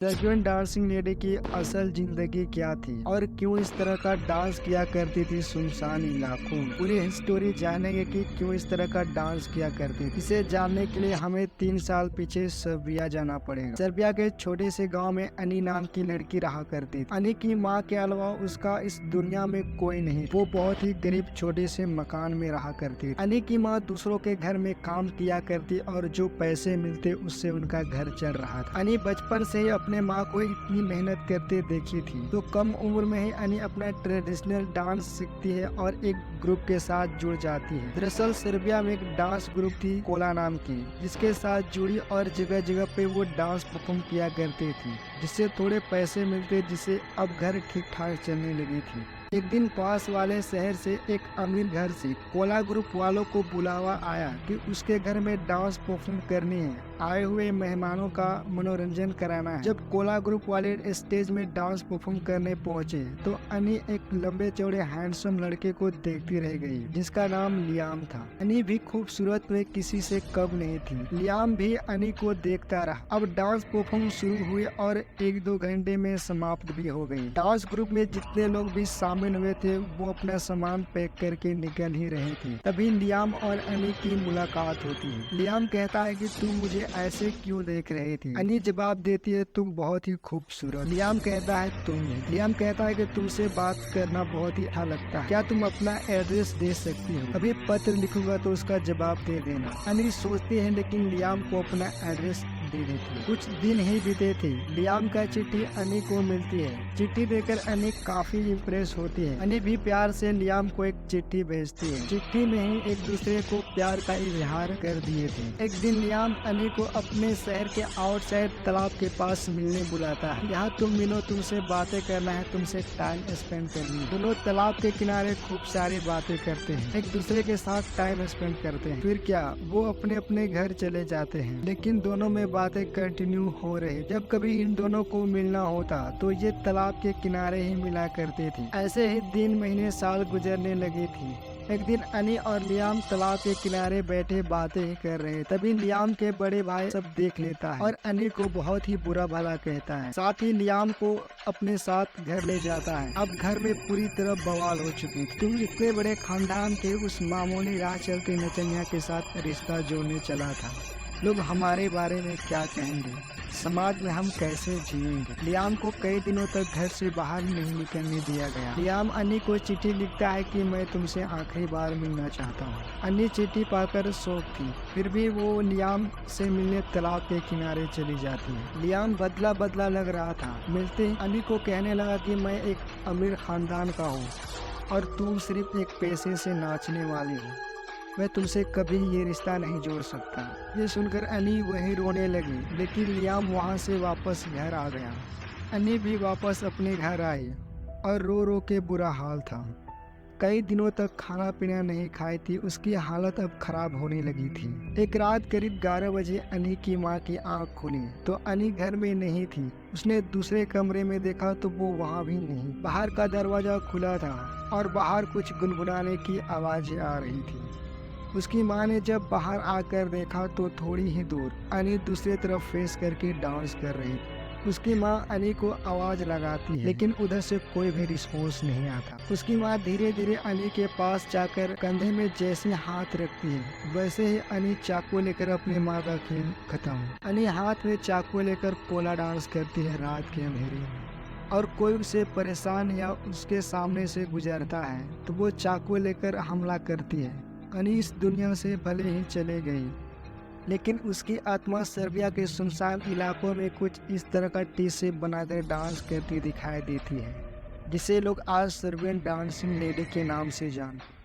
Serbian dancing lady की असल जिंदगी क्या थी और क्यों इस तरह का डांस किया करती थी सुनसान इलाकों में। पूरी हिस्टोरी जानेंगे कि क्यों इस तरह का डांस किया करती थी। इसे जानने के लिए हमें 3 साल पीछे सर्बिया जाना पड़ेगा। सर्बिया के छोटे से गांव में अनी नाम की लड़की रहा करती थी। अनी की माँ के अलावा उसका इस दुनिया में कोई नहीं। वो बहुत ही गरीब छोटे से मकान में रहा करती थी। अनी की माँ दूसरों के घर में काम किया करती और जो पैसे मिलते उससे उनका घर चल रहा था। अनी बचपन से ही अपने माँ को इतनी मेहनत करते देखी थी तो कम उम्र में ही अनी अपना ट्रेडिशनल डांस सीखती है और एक ग्रुप के साथ जुड़ जाती है। दरअसल सर्बिया में एक डांस ग्रुप थी कोला नाम की, जिसके साथ जुड़ी और जगह जगह पे वो डांस परफॉर्म किया करती थी, जिससे थोड़े पैसे मिलते, जिससे अब घर ठीक ठाक चलने लगी थी। एक दिन पास वाले शहर से एक अमीर घर से कोला ग्रुप वालों को बुलावा आया कि उसके घर में डांस परफॉर्म करनी है, आए हुए मेहमानों का मनोरंजन कराना है। जब कोला ग्रुप वाले स्टेज में डांस परफॉर्म करने पहुंचे तो अनी एक लंबे चौड़े हैंडसम लड़के को देखती रह गई, जिसका नाम लियाम था। अनी भी खूबसूरत में किसी से कम नहीं थी। लियाम भी अनी को देखता रहा। अब डांस परफॉर्म शुरू हुई और 1-2 घंटे में समाप्त भी हो गई। डांस ग्रुप में जितने लोग भी शामिल हुए थे वो अपना सामान पैक करके निकल ही रहे थे। तभी लियाम और अनी की मुलाकात होती है। लियाम कहता है कि तुम मुझे ऐसे क्यों देख रही थी? अनी जवाब देती है, तुम बहुत ही खूबसूरत। लियाम कहता है, तुम भी। लियाम कहता है कि तुमसे बात करना बहुत ही अच्छा लगता है, क्या तुम अपना एड्रेस दे सकती हो? अभी पत्र लिखूंगा तो उसका जवाब दे देना। अनी सोचती है लेकिन लियाम को अपना एड्रेस दे देती है। कुछ दिन ही बीते थे। लियाम का चिट्ठी अनी को मिलती है। चिट्ठी देकर अनी काफी इम्प्रेस होती है। अनी भी प्यार से लियाम को एक चिट्ठी भेजती है। चिट्ठी में ही एक दूसरे को प्यार का इजहार कर दिए थे। एक दिन लियाम अनी को अपने शहर के आउटसाइड तालाब के पास मिलने बुलाता है। यहाँ तुम मिलो, तुमसे बातें करना है, तुमसे टाइम स्पेंड करनी है। दोनों तालाब के किनारे खूब सारी बातें करते हैं, एक दूसरे के साथ टाइम स्पेंड करते हैं। फिर क्या, वो अपने अपने घर चले जाते हैं, लेकिन दोनों में बातें कंटिन्यू हो रही। जब कभी इन दोनों को मिलना होता तो ये तालाब के किनारे ही मिला करती थी। ऐसे ही दिन महीने साल गुजरने लगी थी। एक दिन अनी और लियाम तालाब के किनारे बैठे बातें ही कर रहे। तभी लियाम के बड़े भाई सब देख लेता है और अनी को बहुत ही बुरा भला कहता है। साथ ही लियाम को अपने साथ घर ले जाता है। अब घर में पूरी तरह बवाल हो चुकी थी। तुम इतने बड़े खानदान के उस मामूली राह चलते नचनिया के साथ रिश्ता जोड़ने चला था। लोग हमारे बारे में क्या कहेंगे? समाज में हम कैसे जिएंगे? लियाम को कई दिनों तक घर से बाहर नहीं निकलने दिया गया। लियाम अनी को चिट्ठी लिखता है कि मैं तुमसे आखिरी बार मिलना चाहता हूँ। अनी चिट्ठी पाकर शौक थी, फिर भी वो लियाम से मिलने तालाब के किनारे चली जाती है। लियाम बदला बदला लग रहा था। मिलते ही अनी को कहने लगा कि मैं एक अमीर खानदान का हूँ और तुम सिर्फ एक पैसे से नाचने वाली हो। मैं तुमसे कभी ये रिश्ता नहीं जोड़ सकता। ये सुनकर अनी वहीं रोने लगी, लेकिन लियाम वहाँ से वापस घर आ गया। अनी भी वापस अपने घर आई और रो रो के बुरा हाल था। कई दिनों तक खाना पीना नहीं खाई थी। उसकी हालत अब खराब होने लगी थी। एक रात करीब 11 बजे अनी की माँ की आंख खुली तो अनी घर में नहीं थी। उसने दूसरे कमरे में देखा तो वो वहाँ भी नहीं। बाहर का दरवाजा खुला था और बाहर कुछ गुनगुनाने की आवाजें आ रही थी। उसकी माँ ने जब बाहर आकर देखा तो थोड़ी ही दूर अनी दूसरी तरफ फेस करके डांस कर रही थी। उसकी माँ अनी को आवाज लगाती है, लेकिन उधर से कोई भी रिस्पॉन्स नहीं आता। उसकी माँ धीरे धीरे अनी के पास जाकर कंधे में जैसे हाथ रखती है, वैसे ही अनी चाकू लेकर अपनी माँ का खेल खत्म। अनी हाथ में चाकू लेकर कोला डांस करती है रात के अंधेरे में, और कोई उसे परेशान या उसके सामने से गुजरता है तो वो चाकू लेकर हमला करती है। अनी इस दुनिया से भले ही चले गई, लेकिन उसकी आत्मा सर्बिया के सुनसान इलाकों में कुछ इस तरह का टी से बनाकर डांस करती दिखाई देती है, जिसे लोग आज सर्बियन डांसिंग लेडी के नाम से जानते हैं।